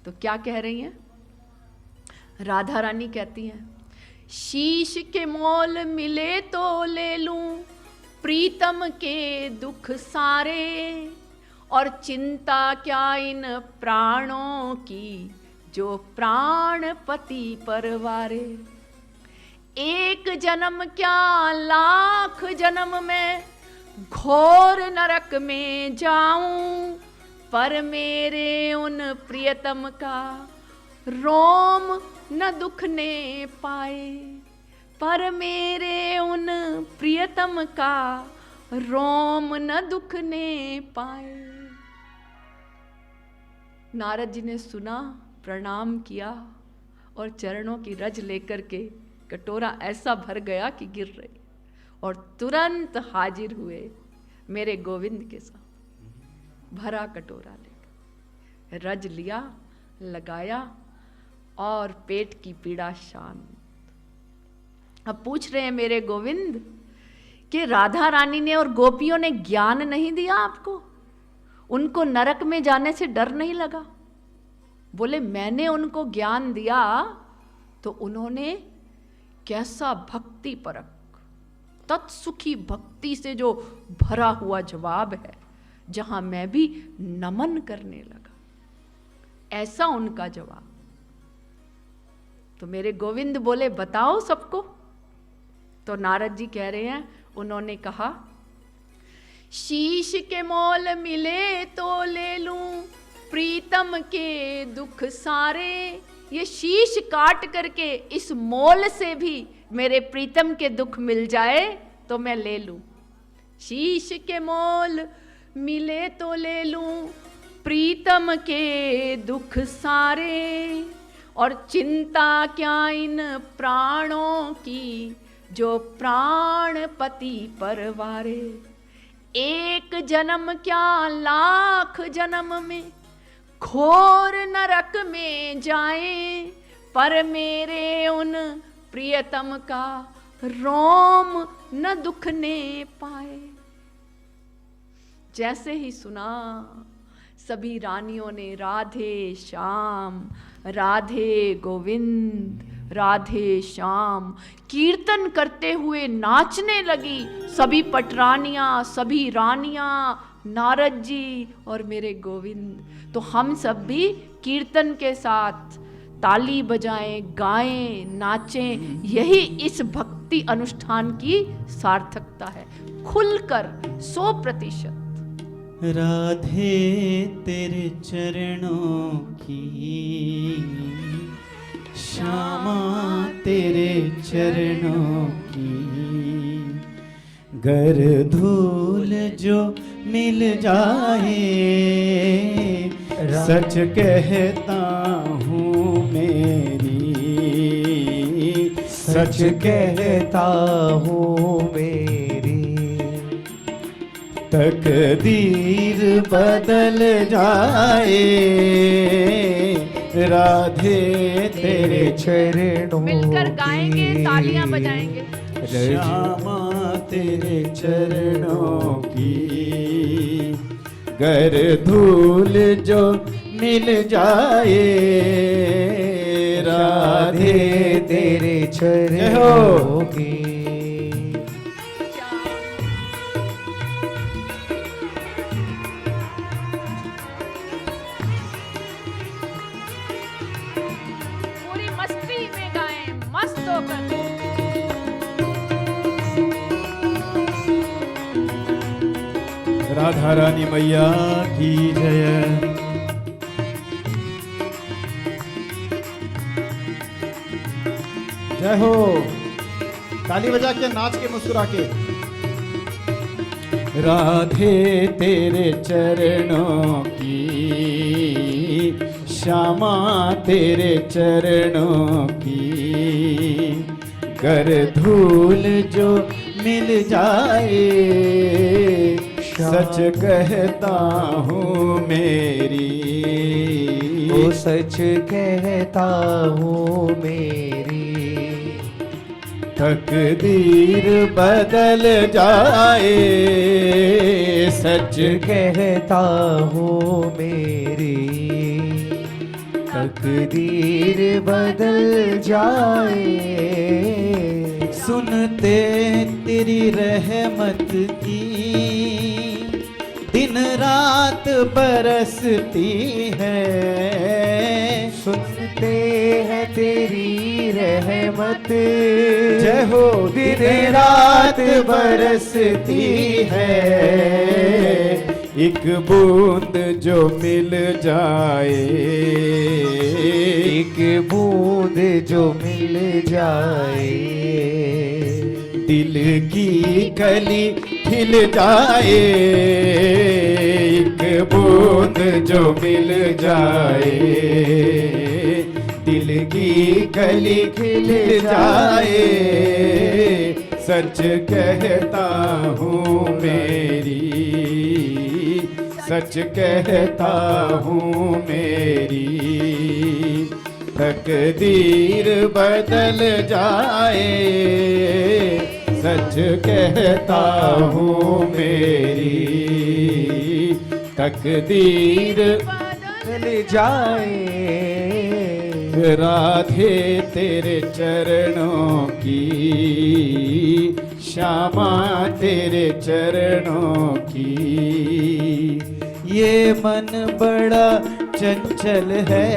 तो क्या कह रही हैं? राधा रानी कहती हैं, शीश के मोल मिले तो ले लूं प्रीतम के दुख सारे, और चिंता क्या इन प्राणों की जो प्राण पति परवारे। एक जन्म क्या लाख जन्म में घोर नरक में जाऊं, पर मेरे उन प्रियतम का रोम न दुखने पाए, पर मेरे उन प्रियतम का रोम न दुखने पाए। नारद जी ने सुना, प्रणाम किया और चरणों की रज लेकर के कटोरा ऐसा भर गया कि गिर रही, और तुरंत हाजिर हुए मेरे गोविंद के साथ। भरा कटोरा लेकर रज लिया, लगाया और पेट की पीड़ा शांत। अब पूछ रहे हैं मेरे गोविंद कि राधा रानी ने और गोपियों ने ज्ञान नहीं दिया आपको? उनको नरक में जाने से डर नहीं लगा? बोले मैंने उनको ज्ञान दिया तो उन्होंने कैसा भक्ति परक तत्सुखी भक्ति से जो भरा हुआ जवाब है, जहां मैं भी नमन करने लगा, ऐसा उनका जवाब। तो मेरे गोविंद बोले बताओ सबको। तो नारद जी कह रहे हैं, उन्होंने कहा शीश के मोल मिले तो ले लूं प्रीतम के दुख सारे। ये शीश काट करके इस मोल से भी मेरे प्रीतम के दुख मिल जाए तो मैं ले लूं। शीश के मोल मिले तो ले लूं प्रीतम के दुख सारे, और चिंता क्या इन प्राणों की जो प्राण पति परवारे। एक जन्म क्या लाख जन्म में घोर नरक में जाए, पर मेरे उन प्रियतम का रोम न दुखने पाए। जैसे ही सुना सभी रानियों ने राधे श्याम राधे गोविंद राधे श्याम कीर्तन करते हुए नाचने लगी। सभी पटरानियां, सभी रानियां, नारद जी और मेरे गोविंद। तो हम सब भी कीर्तन के साथ ताली बजाएं, गाएं, नाचें। यही इस भक्ति अनुष्ठान की सार्थकता है, खुलकर 100%। राधे तेरे चरणों की, श्यामा तेरे चरणों की, गर धूल जो मिल जाए, सच कहता हूँ मेरी, सच कहता हूँ मेरी, तकदीर बदल जाए, राधे तेरे चरणों की। मिलकर गाएंगे, तालियां बजाएंगे। श्यामा तेरे चरणों की, गर धूल जो मिल जाए, राधे तेरे चरणों की। पूरी मस्ती में गाएं, मस्त होकर। राधा रानी मैया की जय। जय हो। ताली बजा के, नाच के, मुस्कुरा के। राधे तेरे चरणों की, श्यामा तेरे चरणों की, गर धूल जो मिल जाए, सच कहता हूँ मेरी, ओ सच कहता हूँ मेरी, तकदीर बदल जाए, सच कहता हूँ मेरी, तकदीर बदल जाए। सुनते तेरी रहमत की दिन रात बरसती है। सुनते हैं तेरी रहमत, जय हो दिन रात बरसती है। एक बूंद जो मिल जाए, एक बूंद जो मिल जाए, दिल की कली खिल जाए। एक बूंद जो मिल जाए, दिल की कली खिल जाए। सच कहता हूँ मेरी, सच कहता हूँ मेरी, तकदीर बदल जाए। सच कहता हूँ मेरी, तकदीर बदल जाए। राधे तेरे चरणों की, श्यामा तेरे चरणों की। ये मन बड़ा चंचल है,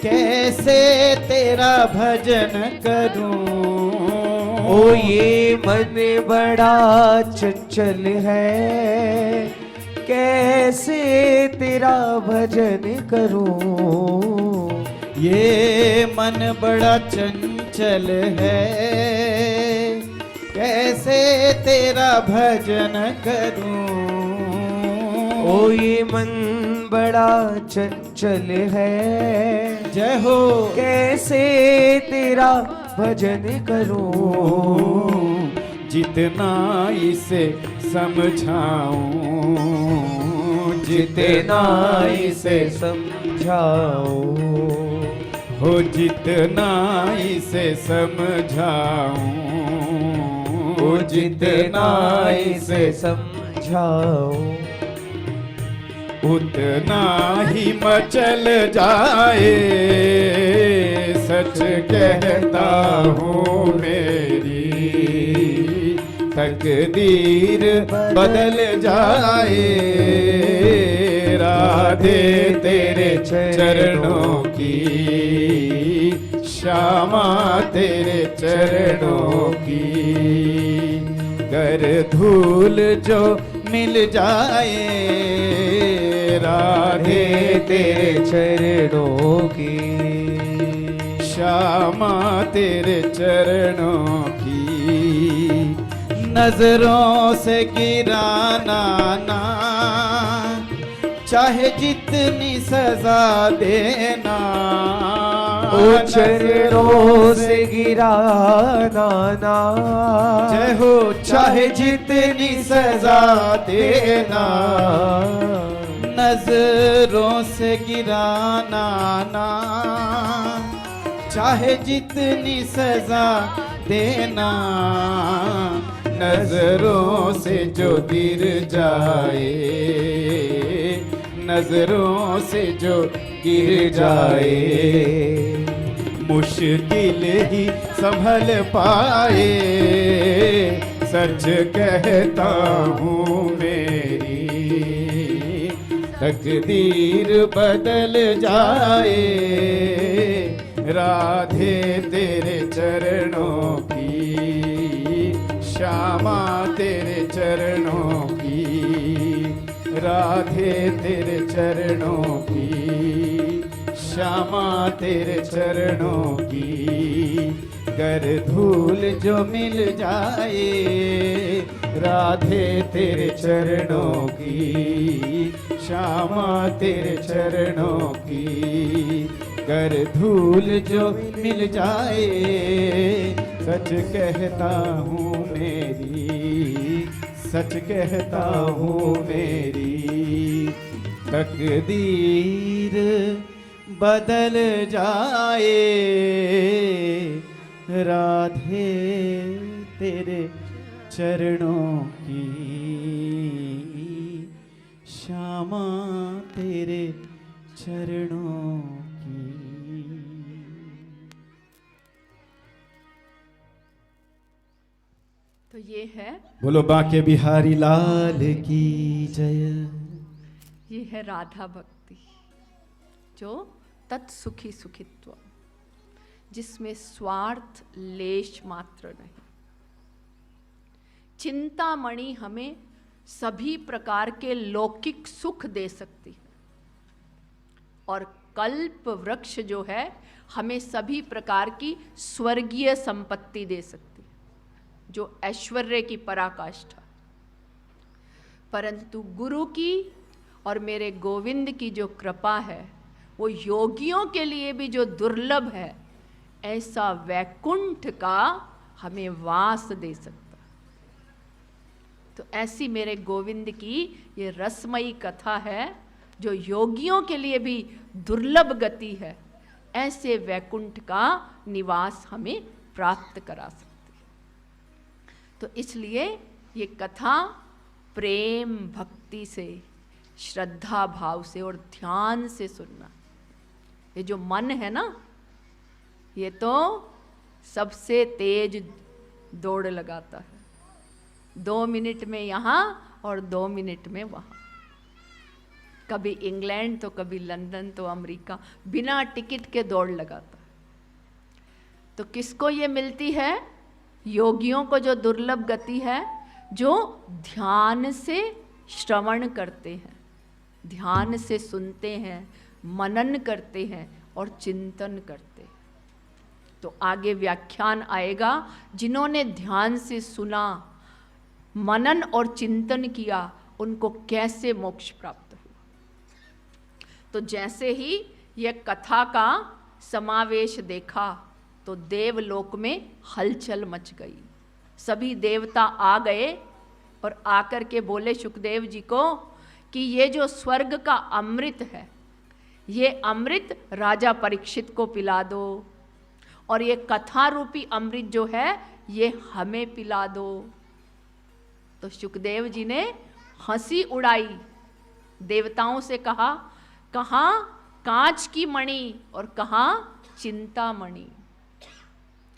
कैसे तेरा भजन करूं। ओ ये मन बड़ा चंचल है, कैसे तेरा भजन करूं। ये मन बड़ा चंचल है, कैसे तेरा भजन करूं। ओ ये मन बड़ा चंचल है, जय हो कैसे तेरा भजन करूं। जितना इसे समझाऊं, जितना इसे समझाओ, हो जितना इसे समझाऊं, ओ जितना इसे समझाओ, उतना ही मचल जाए। सच कहता हूँ मेरी, तकदीर बदल जाए। राधे तेरे चरणों की, श्यामा तेरे चरणों की। गर धूल जो मिल जाए, राधे तेरे चरणों की, श्यामा तेरे चरणों की। नजरों से गिराना ना, चाहे जितनी सजा देना। ओ चरणों से गिराना ना, जय हो चाहे जितनी सजा देना। नजरों से गिराना ना, चाहे जितनी सजा देना। नजरों से जो गिर जाए, नजरों से जो गिर जाए, मुश्किल ही संभल पाए। सच कहता हूँ मेरी, तकदीर बदल जाए। राधे तेरे चरणों की, श्यामा तेरे चरणों की। राधे तेरे चरणों की, श्यामा तेरे चरणों की। कर धूल जो मिल जाए, राधे तेरे चरणों की, श्यामा तेरे चरणों की। कर धूल जो मिल जाए, सच कहता हूँ मेरी, सच कहता हूँ मेरी, तकदीर बदल जाए। राधे तेरे चरणों की, श्यामा तेरे चरणों की। तो ये है, बोलो बांके बिहारी लाल की जय। ये है राधा भक्ति, जो तत्सुखी सुखित्व, जिसमें स्वार्थ लेश मात्र नहीं। चिंतामणि हमें सभी प्रकार के लौकिक सुख दे सकती है, और कल्प वृक्ष जो है हमें सभी प्रकार की स्वर्गीय संपत्ति दे सकती है, जो ऐश्वर्य की पराकाष्ठा। परंतु गुरु की और मेरे गोविंद की जो कृपा है, वो योगियों के लिए भी जो दुर्लभ है, ऐसा वैकुंठ का हमें वास दे सकता। तो ऐसी मेरे गोविंद की ये रसमयी कथा है, जो योगियों के लिए भी दुर्लभ गति है। ऐसे वैकुंठ का निवास हमें प्राप्त करा सकती है। तो इसलिए ये कथा प्रेम भक्ति से, श्रद्धा भाव से और ध्यान से सुनना। ये जो मन है ना, ये तो सबसे तेज दौड़ लगाता है, 2 मिनट में यहाँ और 2 मिनट में वहाँ, कभी इंग्लैंड तो कभी लंदन तो अमेरिका, बिना टिकट के दौड़ लगाता है। तो किसको ये मिलती है? योगियों को जो दुर्लभ गति है, जो ध्यान से श्रवण करते हैं, ध्यान से सुनते हैं, मनन करते हैं और चिंतन करते हैं। तो आगे व्याख्यान आएगा, जिन्होंने ध्यान से सुना, मनन और चिंतन किया, उनको कैसे मोक्ष प्राप्त हुआ। तो जैसे ही यह कथा का समावेश देखा, तो देवलोक में हलचल मच गई। सभी देवता आ गए और आकर के बोले सुखदेव जी को कि ये जो स्वर्ग का अमृत है, ये अमृत राजा परीक्षित को पिला दो, और ये कथा रूपी अमृत जो है ये हमें पिला दो। तो सुखदेव जी ने हंसी उड़ाई, देवताओं से कहा, कहाँ कांच की मणि और कहाँ चिंतामणि,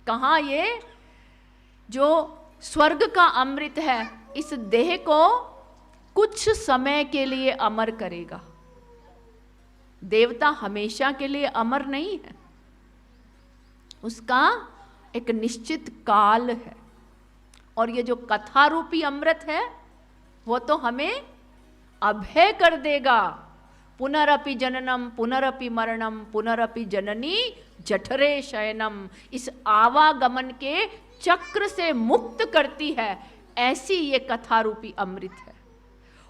कहाँ ये जो स्वर्ग का अमृत है, इस देह को कुछ समय के लिए अमर करेगा। देवता हमेशा के लिए अमर नहीं है, उसका एक निश्चित काल है। और ये जो कथा रूपी अमृत है, वो तो हमें अभय कर देगा। पुनरपि जननम पुनरपि मरणम पुनरपि जननी जठरे शयनम, इस आवागमन के चक्र से मुक्त करती है, ऐसी ये कथा रूपी अमृत है।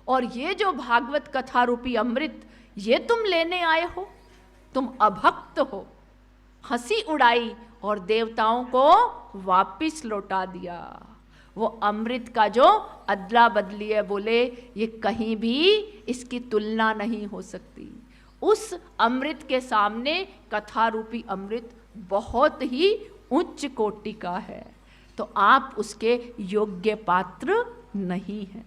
और ये जो भागवत कथा रूपी अमृत ये तुम लेने आए हो, तुम अभक्त हो। हंसी उड़ाई और देवताओं को वापिस लौटा दिया। वो अमृत का जो अदला बदली है, बोले ये कहीं भी इसकी तुलना नहीं हो सकती। उस अमृत के सामने कथा रूपी अमृत बहुत ही उच्च कोटि का है, तो आप उसके योग्य पात्र नहीं हैं।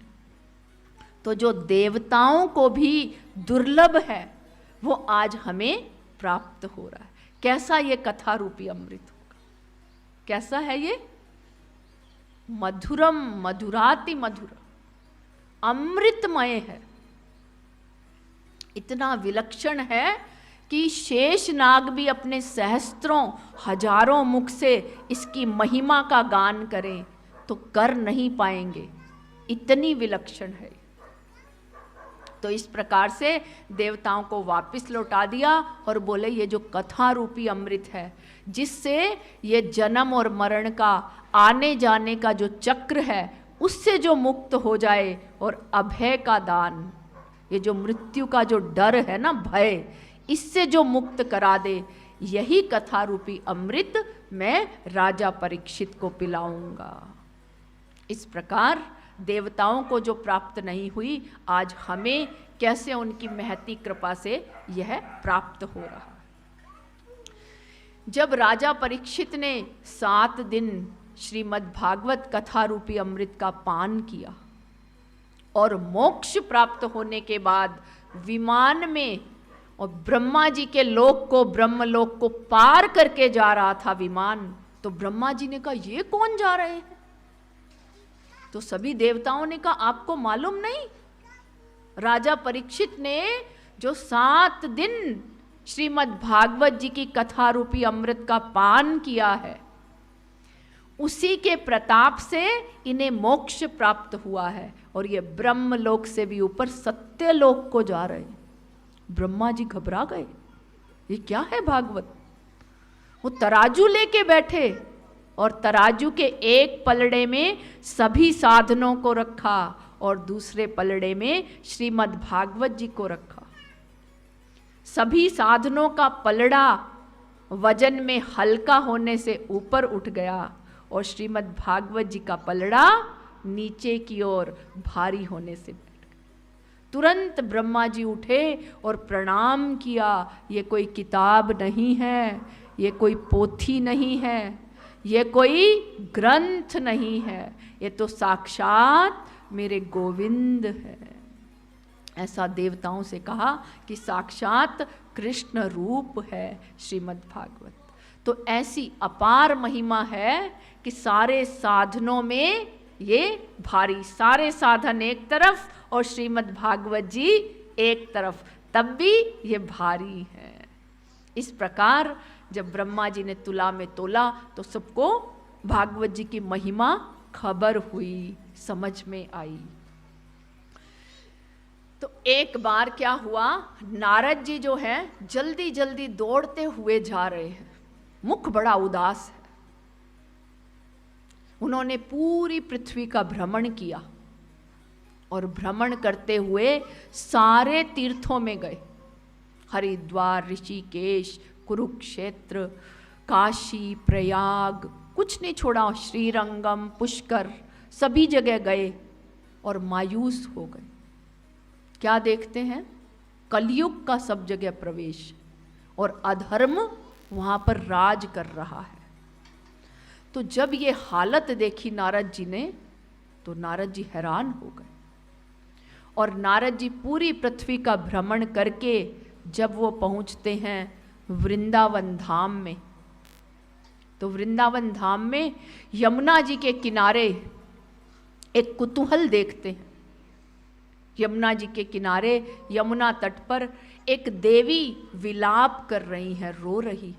तो जो देवताओं को भी दुर्लभ है, वो आज हमें प्राप्त हो रहा है। कैसा ये कथा रूपी अमृत होगा? कैसा है ये? मधुरम मधुराति मधुर, अमृतमय है। इतना विलक्षण है कि शेष नाग भी अपने सहस्त्रों हजारों मुख से इसकी महिमा का गान करें तो कर नहीं पाएंगे, इतनी विलक्षण है। तो इस प्रकार से देवताओं को वापस लौटा दिया और बोले ये जो कथा रूपी अमृत है, जिससे ये जन्म और मरण का, आने जाने का जो चक्र है, उससे जो मुक्त हो जाए, और अभय का दान, ये जो मृत्यु का जो डर है ना, भय, इससे जो मुक्त करा दे, यही कथा रूपी अमृत मैं राजा परीक्षित को पिलाऊंगा। इस प्रकार देवताओं को जो प्राप्त नहीं हुई, आज हमें कैसे उनकी महती कृपा से यह प्राप्त हो रहा है। जब राजा परीक्षित ने 7 दिन श्रीमद् भागवत कथा रूपी अमृत का पान किया और मोक्ष प्राप्त होने के बाद विमान में और ब्रह्मा जी के लोक को, ब्रह्मलोक को पार करके जा रहा था विमान। तो ब्रह्मा जी ने कहा ये कौन जा रहे हैं? तो सभी देवताओं ने कहा आपको मालूम नहीं? राजा परीक्षित ने जो 7 दिन श्रीमद् भागवत जी की कथा रूपी अमृत का पान किया है, उसी के प्रताप से इन्हें मोक्ष प्राप्त हुआ है और ये ब्रह्मलोक से भी ऊपर सत्यलोक को जा रहे हैं। ब्रह्मा जी घबरा गए, ये क्या है भागवत? वो तराजू लेके बैठे और तराजू के एक पलड़े में सभी साधनों को रखा और दूसरे पलड़े में श्रीमद् भागवत जी को रखा। सभी साधनों का पलड़ा वजन में हल्का होने से ऊपर उठ गया और श्रीमद् भागवत जी का पलड़ा नीचे की ओर भारी होने से बैठ गया। तुरंत ब्रह्मा जी उठे और प्रणाम किया। ये कोई किताब नहीं है, ये कोई पोथी नहीं है, ये कोई ग्रंथ नहीं है, ये तो साक्षात मेरे गोविंद है। ऐसा देवताओं से कहा कि साक्षात कृष्ण रूप है श्रीमद् भागवत। तो ऐसी अपार महिमा है कि सारे साधनों में ये भारी, सारे साधन एक तरफ और श्रीमद् भागवत जी एक तरफ, तब भी ये भारी है। इस प्रकार जब ब्रह्मा जी ने तुला में तोला तो सबको भागवत जी की महिमा खबर हुई, समझ में आई। तो एक बार क्या हुआ, नारद जी जो है जल्दी जल्दी दौड़ते हुए जा रहे हैं, मुख बड़ा उदास है। उन्होंने पूरी पृथ्वी का भ्रमण किया और भ्रमण करते हुए सारे तीर्थों में गए, हरिद्वार, ऋषिकेश, कुरुक्षेत्र, काशी, प्रयाग, कुछ नहीं छोड़ा, श्रीरंगम, पुष्कर, सभी जगह गए और मायूस हो गए। क्या देखते हैं? कलयुग का सब जगह प्रवेश और अधर्म वहां पर राज कर रहा है। तो जब ये हालत देखी नारद जी ने तो नारद जी हैरान हो गए और नारद जी पूरी पृथ्वी का भ्रमण करके जब वो पहुंचते हैं वृंदावन धाम में, तो वृंदावन धाम में यमुना जी के किनारे एक कुतूहल देखते हैं। यमुना जी के किनारे, यमुना तट पर एक देवी विलाप कर रही हैं, रो रही,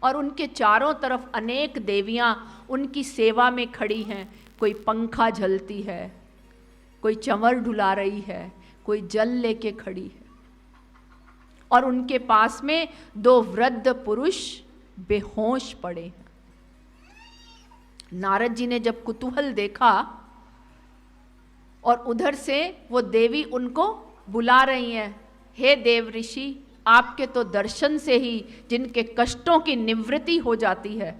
और उनके चारों तरफ अनेक देवियां उनकी सेवा में खड़ी हैं। कोई पंखा झलती है, कोई चंवर ढुला रही है, कोई जल लेके खड़ी है, और उनके पास में 2 वृद्ध पुरुष बेहोश पड़े हैं। नारद जी ने जब कुतूहल देखा और उधर से वो देवी उनको बुला रही हैं, हे देव ऋषि, आपके तो दर्शन से ही जिनके कष्टों की निवृत्ति हो जाती है,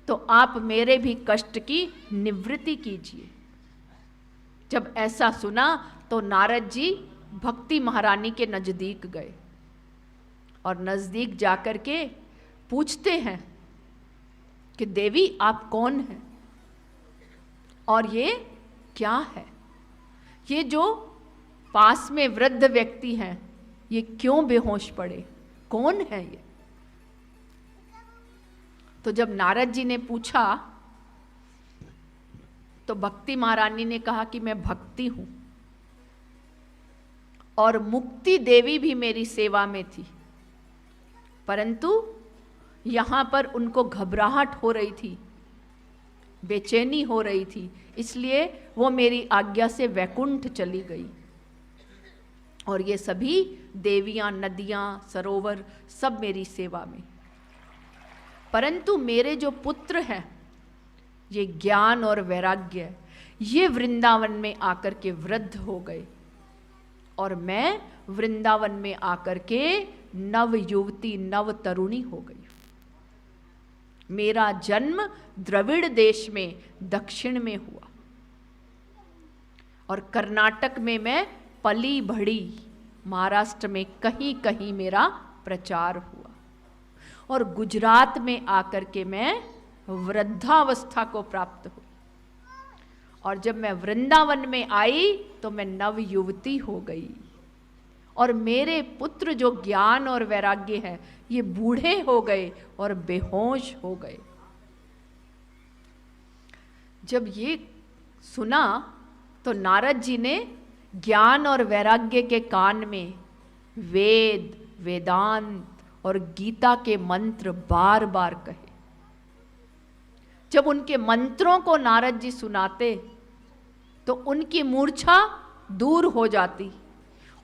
तो आप मेरे भी कष्ट की निवृत्ति कीजिए। जब ऐसा सुना तो नारद जी भक्ति महारानी के नजदीक गए और नजदीक जाकर के पूछते हैं कि देवी आप कौन हैं और ये क्या है? ये जो पास में वृद्ध व्यक्ति हैं ये क्यों बेहोश पड़े, कौन है ये? तो जब नारद जी ने पूछा तो भक्ति महारानी ने कहा कि मैं भक्ति हूं और मुक्ति देवी भी मेरी सेवा में थी, परंतु यहां पर उनको घबराहट हो रही थी, बेचैनी हो रही थी, इसलिए वो मेरी आज्ञा से वैकुंठ चली गई। और ये सभी देवियां, नदियां, सरोवर सब मेरी सेवा में, परंतु मेरे जो पुत्र हैं ये ज्ञान और वैराग्य, ये वृंदावन में आकर के वृद्ध हो गए और मैं वृंदावन में आकर के नव युवती, नव तरुणी हो गई। मेरा जन्म द्रविड़ देश में दक्षिण में हुआ और कर्नाटक में मैं पली बढ़ी, महाराष्ट्र में कहीं कहीं मेरा प्रचार हुआ और गुजरात में आकर के मैं वृद्धावस्था को प्राप्त हुई। और जब मैं वृंदावन में आई तो मैं नव युवती हो गई और मेरे पुत्र जो ज्ञान और वैराग्य है ये बूढ़े हो गए और बेहोश हो गए। जब ये सुना तो नारद जी ने ज्ञान और वैराग्य के कान में वेद, वेदांत और गीता के मंत्र बार बार कहे। जब उनके मंत्रों को नारद जी सुनाते तो उनकी मूर्छा दूर हो जाती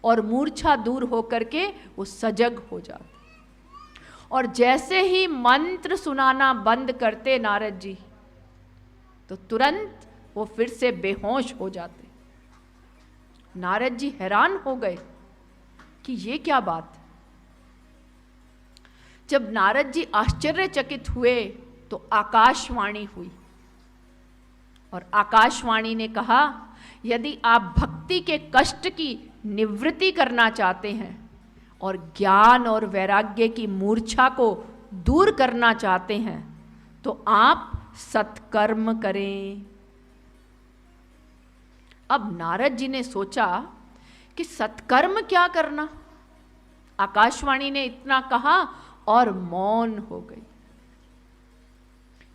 और मूर्छा दूर होकर के वो सजग हो जाते। और जैसे ही मंत्र सुनाना बंद करते नारद जी तो तुरंत वो फिर से बेहोश हो जाते। नारद जी हैरान हो गए कि ये क्या बात। जब नारद जी आश्चर्यचकित हुए तो आकाशवाणी हुई और आकाशवाणी ने कहा, यदि आप भक्ति के कष्ट की निवृत्ति करना चाहते हैं और ज्ञान और वैराग्य की मूर्छा को दूर करना चाहते हैं तो आप सत्कर्म करें। अब नारद जी ने सोचा कि सत्कर्म क्या करना। आकाशवाणी ने इतना कहा और मौन हो गई।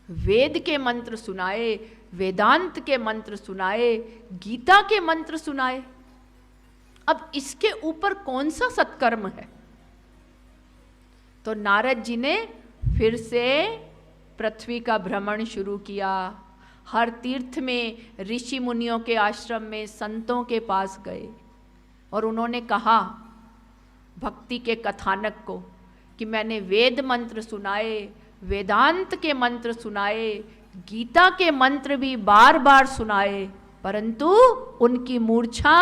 वेद के मंत्र सुनाए, वेदांत के मंत्र सुनाए, गीता के मंत्र सुनाए। अब इसके ऊपर कौन सा सत्कर्म है। तो नारद जी ने फिर से पृथ्वी का भ्रमण शुरू किया। हर तीर्थ में, ऋषि मुनियों के आश्रम में, संतों के पास गए और उन्होंने कहा भक्ति के कथानक को कि मैंने वेद मंत्र सुनाए, वेदांत के मंत्र सुनाए, गीता के मंत्र भी बार बार सुनाए, परंतु उनकी मूर्छा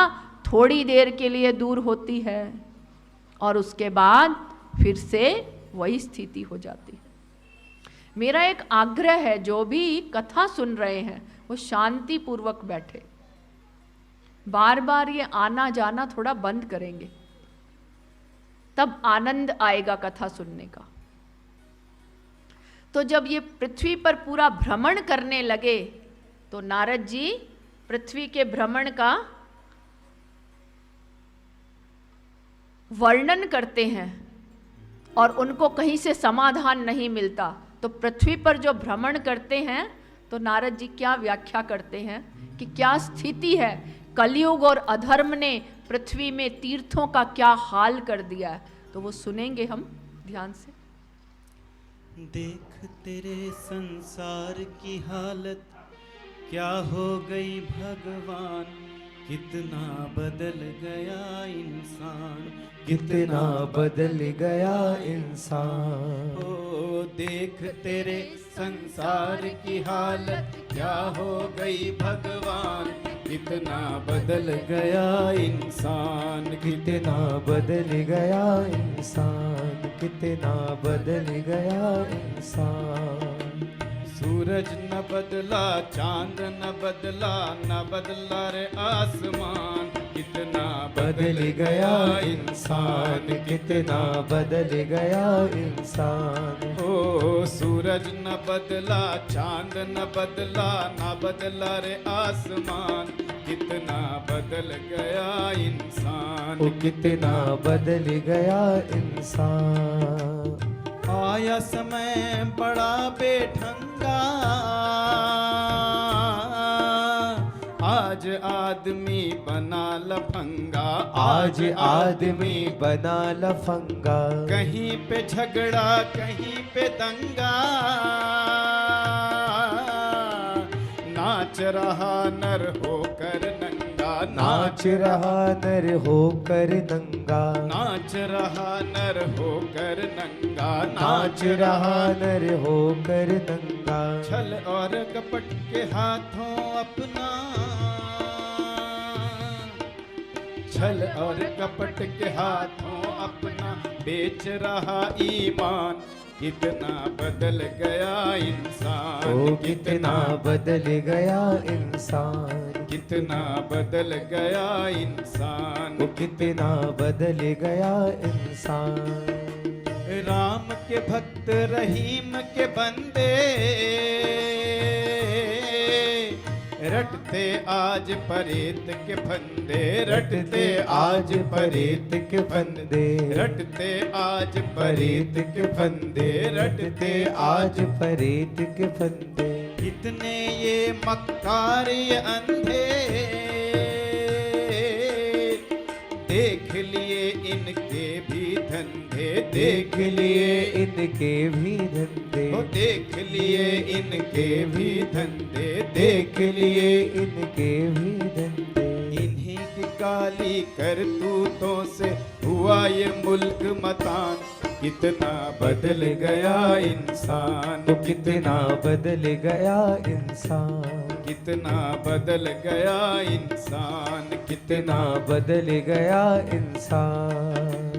थोड़ी देर के लिए दूर होती है और उसके बाद फिर से वही स्थिति हो जाती है। मेरा एक आग्रह है, जो भी कथा सुन रहे हैं वो शांति पूर्वक बैठे। बार बार ये आना जाना थोड़ा बंद करेंगे, तब आनंद आएगा कथा सुनने का। तो जब ये पृथ्वी पर पूरा भ्रमण करने लगे तो नारद जी पृथ्वी के भ्रमण का वर्णन करते हैं और उनको कहीं से समाधान नहीं मिलता। तो पृथ्वी पर जो भ्रमण करते हैं तो नारद जी क्या व्याख्या करते हैं कि क्या स्थिति है, कलयुग और अधर्म ने पृथ्वी में तीर्थों का क्या हाल कर दिया है। तो वो सुनेंगे हम ध्यान से। देख तेरे संसार की हालत क्या हो गई भगवान, कितना बदल गया इंसान, कितना बदल गया इंसान। ओ देख तेरे संसार की हालत क्या हो गई भगवान, कितना बदल गया इंसान, कितना बदल गया इंसान, कितना बदल गया इंसान। सूरज न बदला, चांद न बदला, न बदला रे आसमान, कितना बदल गया इंसान, कितना बदल गया इंसान। ओ सूरज न बदला, चांद न बदला, न बदला रे आसमान, कितना बदल गया इंसान, ओ कितना बदल गया इंसान। आया समय बड़ा बेढंगा, आज आदमी बना लफंगा, आज आदमी बना लफंगा। कहीं पे झगड़ा कहीं पे दंगा, नाच रहा नर होकर नंगा, नाच रहा नर होकर नंगा, नाच रहा नर होकर नंगा, नाच रहा नर होकर नंगा। छल और कपट के हाथों अपना, छल और कपट के हाथों अपना बेच रहा ईमान, कितना बदल गया इंसान, ओ कितना बदल गया इंसान, कितना बदल गया इंसान, ओ कितना बदल गया इंसान। राम के भक्त रहीम के बंदे, रटते आज परेत के फंदे, रटते आज परेत के फंदे, रटते आज परेत के फंदे, रटते आज परेत के फंदे। कितने ये मक्कार ये अंधे, देख लिए इनके भी धंधे, देख लिए इनके भी धंधे, ओ देख लिए इनके भी धंधे, देख लिए इनके भी धंधे। इन्हीं की काली करतूतों से हुआ ये मुल्क मतान, कितना बदल गया इंसान, तो कितना बदल गया इंसान, कितना बदल गया इंसान, कितना बदल गया इंसान।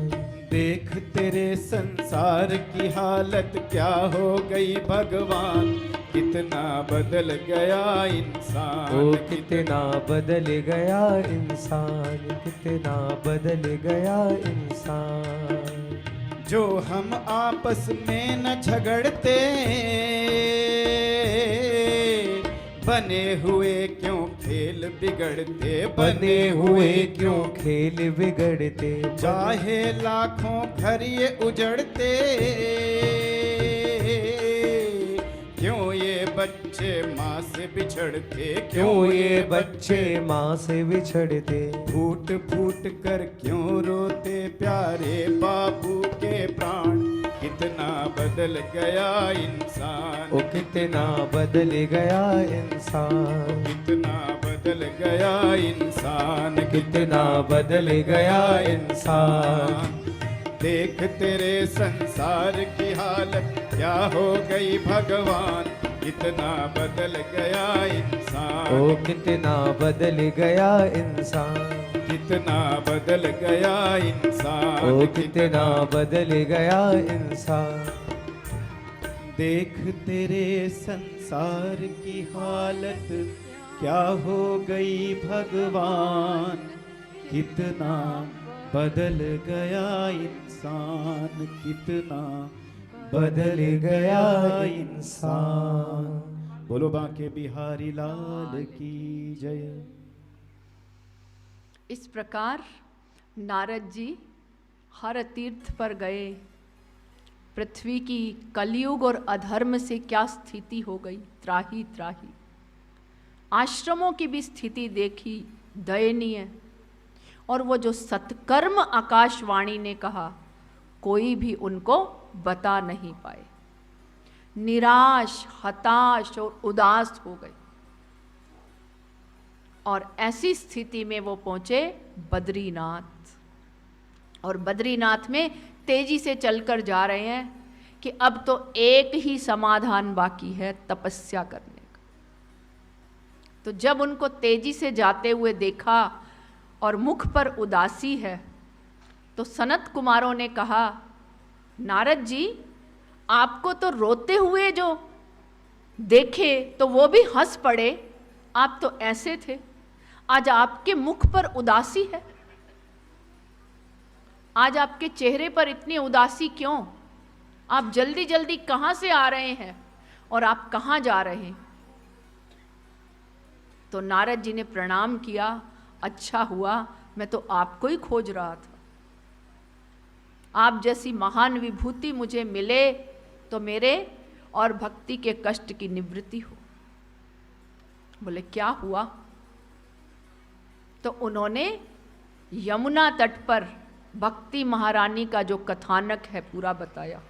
देख तेरे संसार की हालत क्या हो गई भगवान, कितना बदल गया इंसान, ओ कितना बदल गया इंसान, कितना बदल गया इंसान। जो हम आपस में न झगड़ते, बने हुए क्यों खेल बिगड़ते, बने हुए क्यों खेल बिगड़ते, चाहे लाखों घर ये उजड़ते, क्यों ये बच्चे माँ से बिछड़ते, क्यों ये बच्चे माँ से बिछड़ते, फूट फूट कर क्यों रोते प्यारे बाबू के प्राण, कितना बदल गया इंसान, ओ कितना बदल गया इंसान, कितना बदल गया इंसान, कितना बदल गया इंसान। देख तेरे संसार की हालत क्या हो गई भगवान, कितना बदल गया इंसान, ओ कितना बदल गया इंसान, कितना बदल गया इंसान, ओ कितना बदल गया इंसान। देख तेरे संसार की हालत क्या हो गई भगवान, कितना बदल गया इंसान, कितना बदल गया इंसान। बोलो बांके बिहारी लाल की जय। इस प्रकार नारद जी हर तीर्थ पर गए। पृथ्वी की कलयुग और अधर्म से क्या स्थिति हो गई, त्राही त्राही। आश्रमों की भी स्थिति देखी, दयनीय। और वो जो सत्कर्म आकाशवाणी ने कहा, कोई भी उनको बता नहीं पाए। निराश, हताश और उदास हो गए। और ऐसी स्थिति में वो पहुंचे बद्रीनाथ। और बद्रीनाथ में तेजी से चलकर जा रहे हैं कि अब तो एक ही समाधान बाकी है, तपस्या करने का। तो जब उनको तेजी से जाते हुए देखा और मुख पर उदासी है, तो सनत कुमारों ने कहा, नारद जी आपको तो रोते हुए जो देखे तो वो भी हंस पड़े, आप तो ऐसे थे, आज आपके मुख पर उदासी है। आज आपके चेहरे पर इतनी उदासी क्यों? आप जल्दी जल्दी कहाँ से आ रहे हैं और आप कहाँ जा रहे हैं? तो नारद जी ने प्रणाम किया, अच्छा हुआ, मैं तो आपको ही खोज रहा था। आप जैसी महान विभूति मुझे मिले तो मेरे और भक्ति के कष्ट की निवृत्ति हो। बोले क्या हुआ? तो उन्होंने यमुना तट पर भक्ति महारानी का जो कथानक है पूरा बताया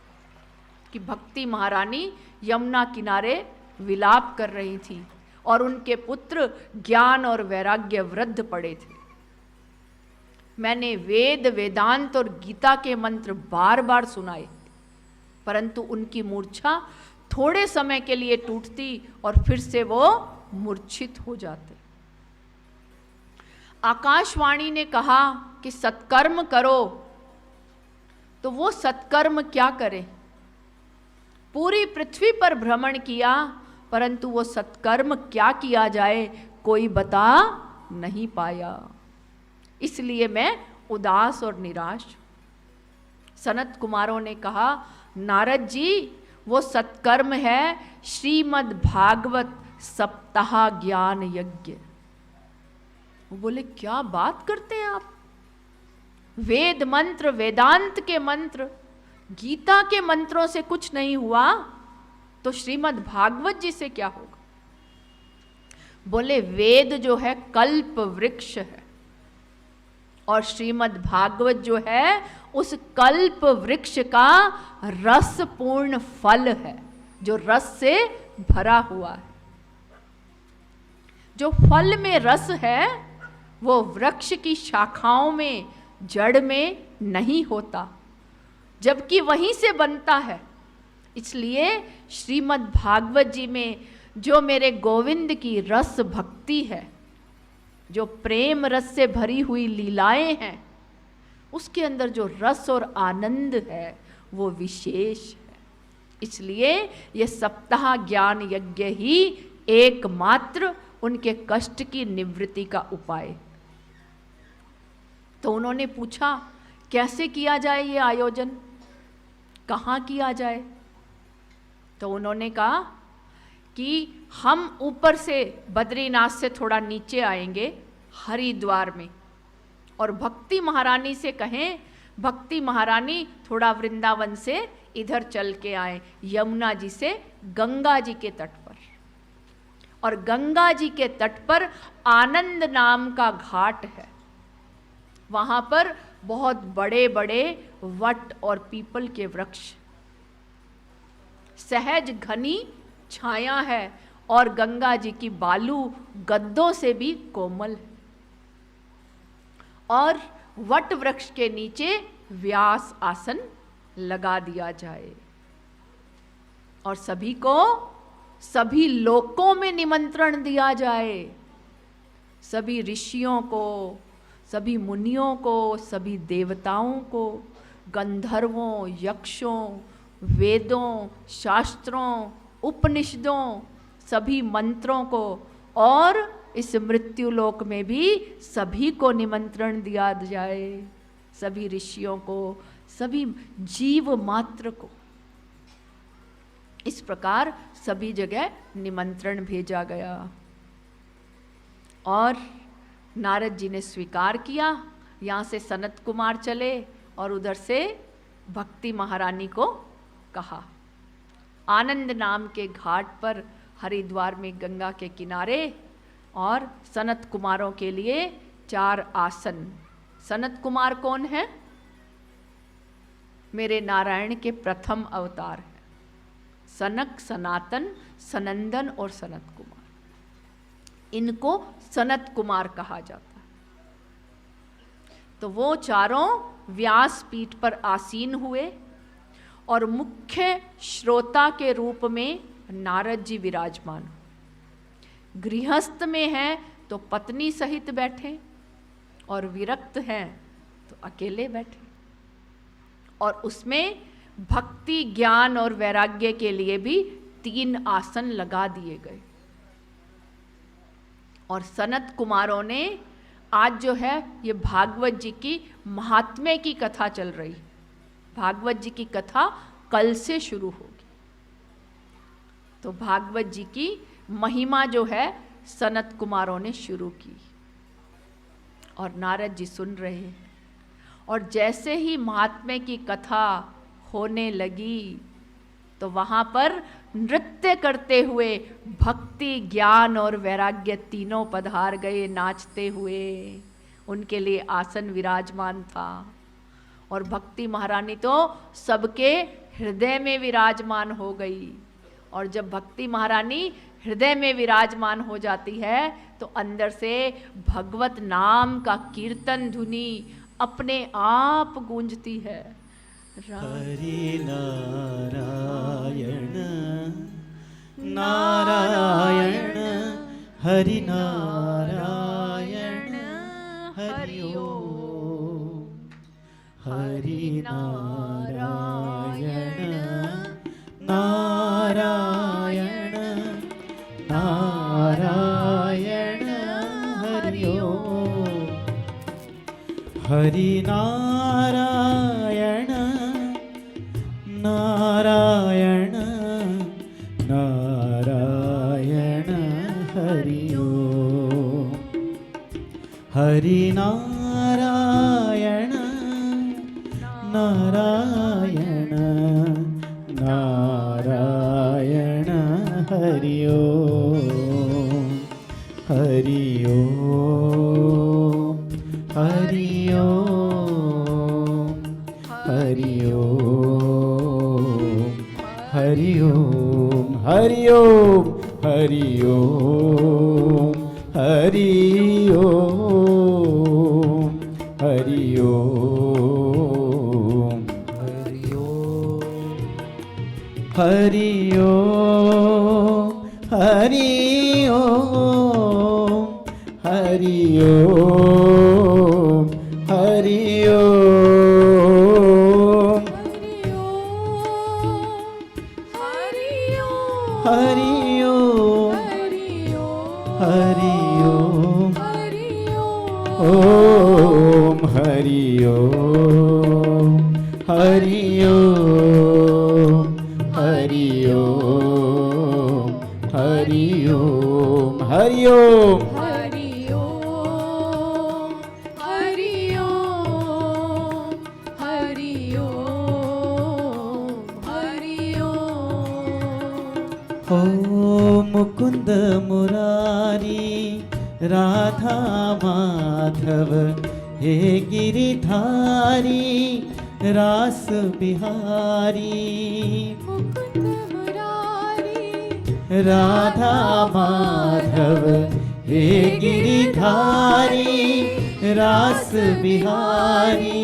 कि भक्ति महारानी यमुना किनारे विलाप कर रही थी और उनके पुत्र ज्ञान और वैराग्य वृद्ध पड़े थे। मैंने वेद, वेदांत और गीता के मंत्र बार बार सुनाए, परंतु उनकी मूर्छा थोड़े समय के लिए टूटती और फिर से वो मूर्छित हो जाते। आकाशवाणी ने कहा कि सत्कर्म करो, तो वो सत्कर्म क्या करे? पूरी पृथ्वी पर भ्रमण किया, परंतु वो सत्कर्म क्या किया जाए कोई बता नहीं पाया। इसलिए मैं उदास और निराश। सनत कुमारों ने कहा, नारद जी वो सत्कर्म है श्रीमद् भागवत सप्ताह ज्ञान यज्ञ। वो बोले क्या बात करते हैं आप, वेद मंत्र, वेदांत के मंत्र, गीता के मंत्रों से कुछ नहीं हुआ तो श्रीमद् भागवत जी से क्या होगा। बोले वेद जो है कल्प वृक्ष है और श्रीमद् भागवत जो है उस कल्प वृक्ष का रसपूर्ण फल है, जो रस से भरा हुआ है। जो फल में रस है वो वृक्ष की शाखाओं में, जड़ में नहीं होता, जबकि वहीं से बनता है। इसलिए श्रीमद् भागवत जी में जो मेरे गोविंद की रस भक्ति है, जो प्रेम रस से भरी हुई लीलाएं हैं, उसके अंदर जो रस और आनंद है वो विशेष है। इसलिए ये सप्ताह ज्ञान यज्ञ ही एकमात्र उनके कष्ट की निवृत्ति का उपाय। तो उन्होंने पूछा कैसे किया जाए ये आयोजन, कहाँ किया जाए। तो उन्होंने कहा कि हम ऊपर से बद्रीनाथ से थोड़ा नीचे आएंगे हरिद्वार में, और भक्ति महारानी से कहें भक्ति महारानी थोड़ा वृंदावन से इधर चल के आए, यमुना जी से गंगा जी के तट पर। और गंगा जी के तट पर आनंद नाम का घाट है, वहाँ पर बहुत बड़े बड़े वट और पीपल के वृक्ष, सहज घनी छाया है और गंगा जी की बालू गद्दों से भी कोमल है। और वट वृक्ष के नीचे व्यास आसन लगा दिया जाए और सभी को, सभी लोकों में निमंत्रण दिया जाए, सभी ऋषियों को, सभी मुनियों को, सभी देवताओं को, गंधर्वों, यक्षों, वेदों, शास्त्रों, उपनिषदों, सभी मंत्रों को, और इस मृत्युलोक में भी सभी को निमंत्रण दिया जाए, सभी ऋषियों को, सभी जीव मात्र को। इस प्रकार सभी जगह निमंत्रण भेजा गया और नारद जी ने स्वीकार किया। यहाँ से सनत कुमार चले और उधर से भक्ति महारानी को कहा। आनंद नाम के घाट पर हरिद्वार में गंगा के किनारे और सनत कुमारों के लिए 4 आसन। सनत कुमार कौन है? मेरे नारायण के प्रथम अवतार है, सनक, सनातन, सनंदन और सनत कुमार। इनको सनत कुमार कहा जाता है। तो वो चारों व्यास पीठ पर आसीन हुए और मुख्य श्रोता के रूप में नारद जी विराजमान। गृहस्थ में हैं तो पत्नी सहित बैठे और विरक्त हैं तो अकेले बैठे। और उसमें भक्ति, ज्ञान और वैराग्य के लिए भी 3 आसन लगा दिए गए। और सनत कुमारों ने आज जो है ये भागवत जी की महात्म्य की कथा चल रही। भागवत जी की कथा कल से शुरू होगी। तो भागवत जी की महिमा जो है सनत कुमारों ने शुरू की और नारद जी सुन रहे हैं। और जैसे ही महात्म्य की कथा होने लगी तो वहाँ पर नृत्य करते हुए भक्ति, ज्ञान और वैराग्य तीनों पधार गए नाचते हुए। उनके लिए आसन विराजमान था और भक्ति महारानी तो सबके हृदय में विराजमान हो गई। और जब भक्ति महारानी हृदय में विराजमान हो जाती है तो अंदर से भगवत नाम का कीर्तन धुनी अपने आप गूंजती है। हरि नारायण नारायण हरि नारायण हरि ओम। हरि नारायण नारायण नारायण हरि ओम। हरि नारायण नारायण नारायण हरि नारायण नारायण नारायण हरि ओम हरि ओम हरि ओम हरि ओम हरि ओम हरि ओम हरि ओम हरि ओम हरि ओम हरि ओम हरि ओम हरि ओम हरि ओम हरि ओम हरि ओम ओम हरि ओम हरि ओम हरि ओम हरि ओम हरि ओम ओ मुकुंद मुरारी राधा माधव हे गिरिधारी रास बिहारी राधा माधव हे गिरिधारी रास बिहारी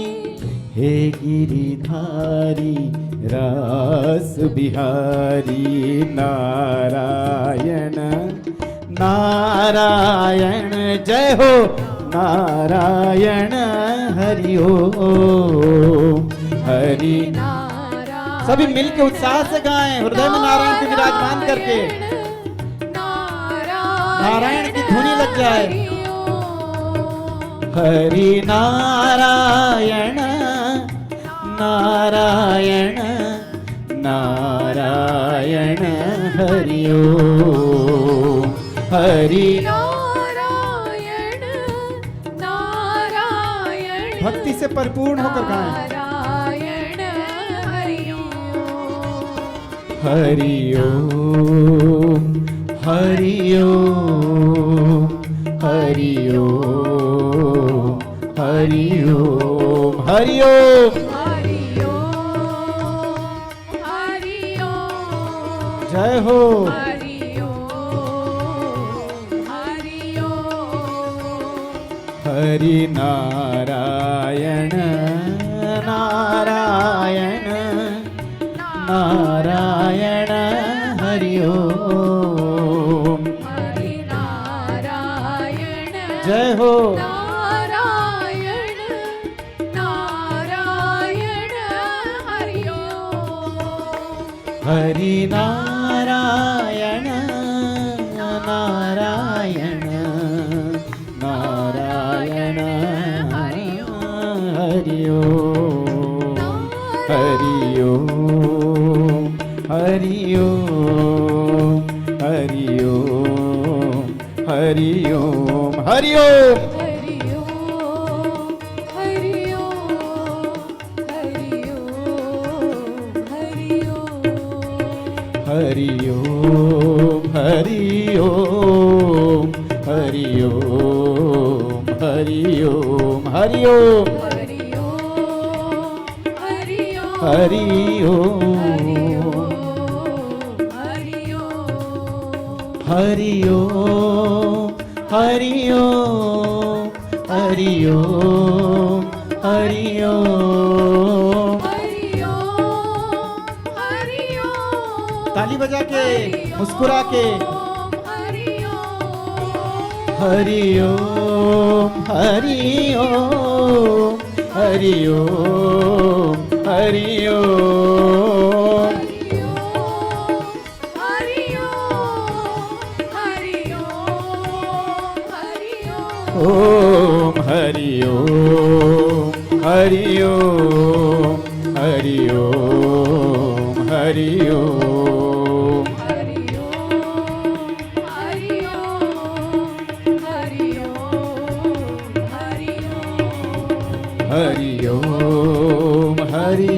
हे गिरिधारी रास बिहारी नारायण नारायण जय हो नारायण हरि ओम हरि सभी मिलके उत्साह से गाएं हृदय में नारायण को विराजमान करके नारायण की धुनी लग जाए हरि नारायण नारायण नारायण हरि ओम हरि भक्ति से परिपूर्ण होकर गाएं हरि ओम हरि ओम हरि ओम हरि ओम हरि ओम जय हो हरि नारायण नारायण नारायण हरि ओम जय हो हरि नारायण नारायण नारायण हरि ओम हरि ओम हरि ओम हरि ओम हरि ओम हरि ओम हरि ओम हरि ओम हरि ओम हरि ओम हरि ओम हरि ओम हरि ओम हरि ओम हरि ओम हरि ओम ताली बजा के मुस्कुरा के हरि ओम हरि ओम हरि ओम हरि ओम ओम हरि ओम हरि ओम हरि ओम हरि ओम